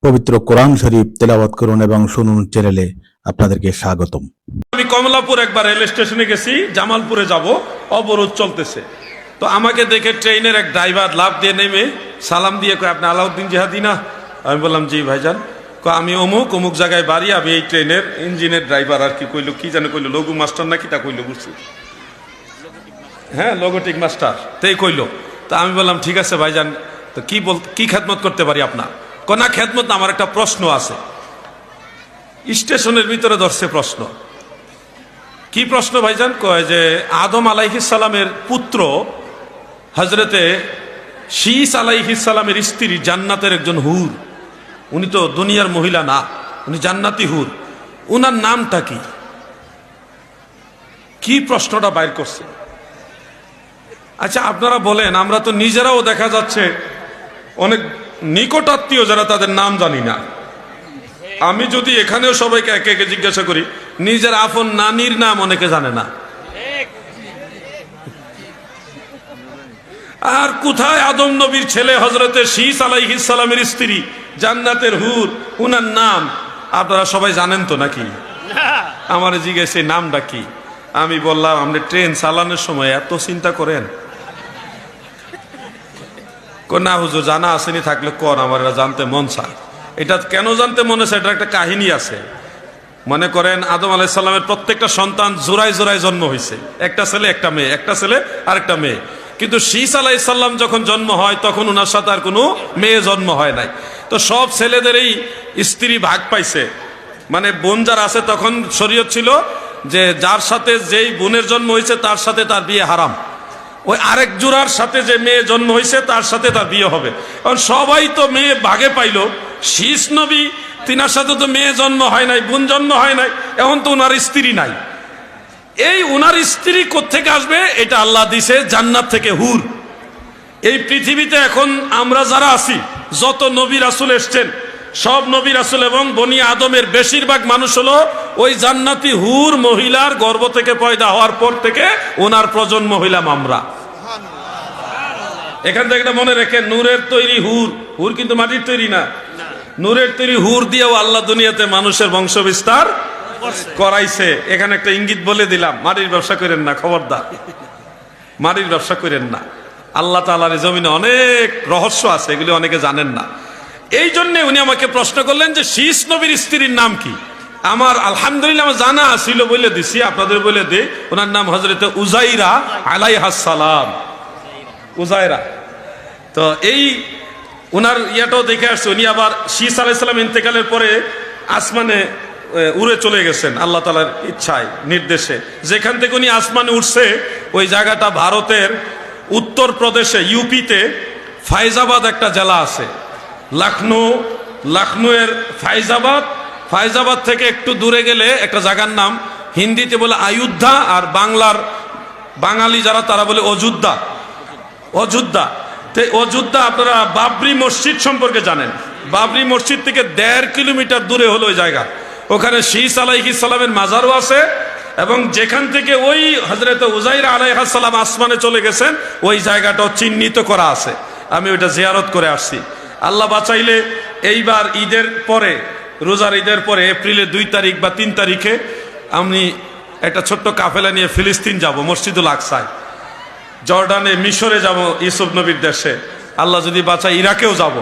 পবিত্র কোরআন শরীফ তেলাওয়াত করুন এবং শুনুন চ্যানেলে আপনাদেরকে স্বাগতম। আমি কমলাপুর একবার রেল স্টেশনে গেছি, জামালপুরে যাব, অবরোধ চলতেছে। তো আমাকে দেখে ট্রেনের এক ড্রাইভার লাফ দিয়ে নেমে সালাম দিয়ে কয়, আপনি আলাউদ্দিন জিহাদি না? আমি বললাম জি ভাইজান। আমি অমুক অমুক জায়গায় বাড়ি, আমি এই ট্রেনের ইঞ্জিনের ড্রাইভার। আর কি কইলো, কি জানে কইলো, লঘু মাস্টার নাকি তা কইলো, বুঝছি। হ্যাঁ, লগোটিক মাস্টার তাই কইলো। তা আমি বললাম ঠিক আছে ভাইজান, তো কি খেদমত করতে পারি আপনার? না খেদমত না, আমার একটা প্রশ্ন আছে। স্টেশনের ভিতরে ধরছে প্রশ্ন। কি প্রশ্ন ভাইজান? কয় যে আদম আলাইহিস সালামের পুত্র হজরতে শীস আলাইহিস সালামের স্ত্রী জান্নাতের একজন হুর, উনি তো দুনিয়ার মহিলা না, উনি জান্নাতি হুর, উনার নামটা কি? কি প্রশ্নটা বাইর করছে? আচ্ছা আপনারা বলেন, আমরা তো নিজেরাও দেখা যাচ্ছে অনেক নিকটাত্মীয় যারা, তাদের নাম জানি না। আমি যদি এখানেও সবাইকে একে একে জিজ্ঞাসা করি, নিজের আপন নানির নাম অনেকে জানে না। আর কোথায় আদম নবীর ছেলে হযরতে শীস আলাইহিস সালামের স্ত্রী জান্নাতের হুর, উনার নাম আপনারা সবাই জানেন তো নাকি? আমার জিজ্ঞাসা নামটা কি? আমি বললাম, আপনি ট্রেন চালানোর সময় এত চিন্তা করেন? না হুজুর, জানা আসেনি, থাকলে কর, আমার এটা জানতে মন চায়। এটা কেন জানতে মনে চায়, এটা একটা কাহিনী আছে। মনে করেন আদম আলাইহিস সালামের প্রত্যেকটা সন্তান জোড়ায় জোড়ায় জন্ম হয়েছে, একটা ছেলে একটা মেয়ে, একটা ছেলে আর একটা মেয়ে। কিন্তু শীস আলাইহিস সালাম যখন জন্ম হয় তখন ওনার সাথে আর কোনো মেয়ে জন্ম হয় নাই। তো সব ছেলেদেরই স্ত্রী ভাগ পাইছে। মানে বোন যার আছে, তখন শরীয়ত ছিল যে যার সাথে যেই বোনের জন্ম হয়েছে তার সাথে তার বিয়ে হারাম, ওই আরেক জোড়ার সাথে যে মেয়ে জন্ম হয়েছে তার সাথে তার বিয়ে হবে। কারণ সবাই তো মেয়ে ভাগে পাইলো, শীস নবী তিনার সাথে তো মেয়ে জন্ম হয় নাই, বোন জন্ম হয় নাই, এখন তো ওনার স্ত্রী নাই। এই ওনার স্ত্রী কোত্থেকে আসবে? এটা আল্লাহ দিছে জান্নাত থেকে, হুর। এই পৃথিবীতে এখন আমরা যারা আছি, যত নবী রাসূল এসছেন, সব নবী রাসূল এবং বনি আদমের বেশিরভাগ মানুষ হলো ওই জান্নাতি হুর মহিলার গর্ভ থেকে পয়দা হওয়ার পর থেকে ওনার প্রজন্ম হইলাম আমরা। এখান থেকে এটা মনে রেখে, নূরের তৈরি হুর, হুর কিন্তু মাটির তৈরি না, নূরের তৈরি হুর দিয়েও আল্লাহ দুনিয়াতে মানুষের বংশ বিস্তার করাইছে। এখানে একটা ইঙ্গিত বলে দিলাম, মাটির ব্যবসা করেন না, খবরদার, মাটির ব্যবসা করেন না। আল্লাহ তাআলার জমিনে অনেক রহস্য আছে, এগুলি অনেকে জানেন না। এই জন্য উনি আমাকে প্রশ্ন করলেন যে শীস নবীর স্ত্রীর নাম কি? আমার আলহামদুলিল্লাহ আমার জানা ছিল, বলে দিছি, আপনাদের বলে দিই। ওনার নাম হযরতে উযাইরা আলাইহাস সালাম, উযাইরা। তো এই ওনার ইয়াটাও দেখে আসছে। উনি আবার শীস আলাইহিস সালাম ইন্তেকালের পরে আসমানে উড়ে চলে গেছেন আল্লাহ তাআলার ইচ্ছায়, নির্দেশে। যেখান থেকে উনি আসমানে উঠছে ওই জায়গাটা ভারতের উত্তর প্রদেশে, ইউপিতে ফাইজাবাদ একটা জেলা আছে, লখনৌয়ের ফাইজাবাদ থেকে একটু দূরে গেলে একটা জায়গার নাম হিন্দিতে বলে আয়োধ্যা, আর বাঙালি যারা তারা বলে অযোধ্যা। অযোধ্যা আপনারা বাবরি মসজিদ সম্পর্কে জানেন? বাবরি মসজিদ থেকে 1.5 কিলোমিটার দূরে হলো ওই জায়গা। ওখানে শীস আলাইহিস সালামের মাজারও আছে, এবং যেখান থেকে ওই হযরত উযাইরা আলাইহিস সালাম আসমানে চলে গেছেন ওই জায়গাটাও চিহ্নিত করা আছে। আমি ওইটা জিয়ারত করে আসছি। আল্লাহ বাঁচাইলে এইবার ঈদের পরে, রোজার ঈদের পরে এপ্রিলের 2 তারিখ বা 3 তারিখে আমি একটা ছোট্ট কাফেলা নিয়ে ফিলিস্তিন যাব, মসজিদুল আকসায়, জর্ডানে, মিশরে যাব, ইউসুফ নবীর দেশে, আল্লাহ যদি বাঁচায় ইরাকেও যাব।